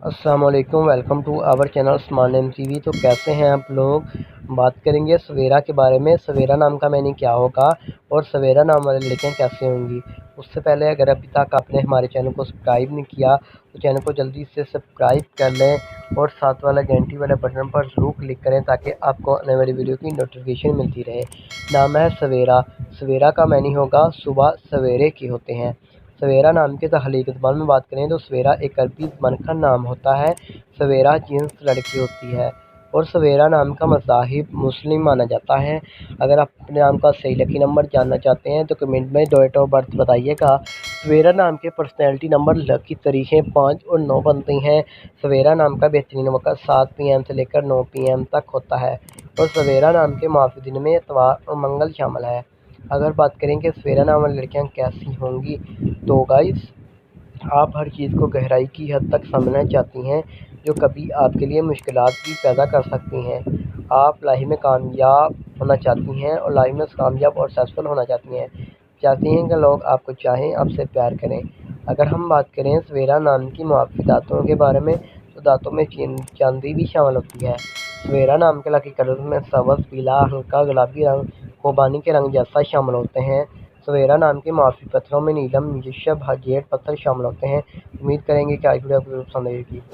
अस्सलाम वालेकुम, welcome to our channel smart name TV. तो कैसे हैं आप लोग। बात करेंगे सवेरा के बारे में। सवेरा नाम का मैंने क्या होगा और सवेरा नाम वाली लड़कियां कैसे होंगी। उससे पहले अगर अभी तक आपने हमारे चैनल को सब्सक्राइब नहीं किया तो चैनल को जल्दी से सब्सक्राइब कर लें और साथ वाला घंटी वाले बटन पर ज़रूर क्लिक करें ताकि आपको आने वाली वीडियो की नोटिफिकेशन मिलती रहे। नाम है सवेरा। सवेरा का मैनी होगा सुबह सवेरे के होते हैं। सवेरा नाम के तख्लीक़ ज़बान में बात करें तो सवेरा एक अरबी ज़बान का नाम होता है। सवेरा जिन्स लड़की होती है और सवेरा नाम का मज़ाहिब मुस्लिम माना जाता है। अगर आप अपने नाम का सही लकी नंबर जानना चाहते हैं तो कमेंट में डेट ऑफ बर्थ बताइएगा। सवेरा नाम के पर्सनैलिटी नंबर लकी तारीखें 5 और 9 बनती हैं। सवेरा नाम का बेहतरीन वक्त 7 PM से लेकर 9 PM तक होता है और सवेरा नाम के माफ़ी दिन में इतवार और मंगल शामिल है। अगर बात करें कि सवेरा नाम वाली लड़कियाँ कैसी होंगी तो गाइस, आप हर चीज़ को गहराई की हद तक समझना चाहती हैं जो कभी आपके लिए मुश्किलात भी पैदा कर सकती हैं। आप लाइफ में कामयाब होना चाहती हैं और लाइफ में कामयाब और सक्सेसफुल होना चाहती हैं कि लोग आपको चाहें, आपसे प्यार करें। अगर हम बात करें सवेरा नाम की मुआफ़ी दांतों के बारे में तो दांतों में चांदी भी शामिल होती है। सवेरा नाम के लकी कलर में सब्ज़, पीला, हल्का गुलाबी रंग, खुबानी के रंग जैसा शामिल होते हैं। सवेरा नाम के माफ़ी पत्थरों में नीलम, यशब, जेड पत्थर शामिल होते हैं। उम्मीद करेंगे कि आज वीडियो आपको पसंद आएगी।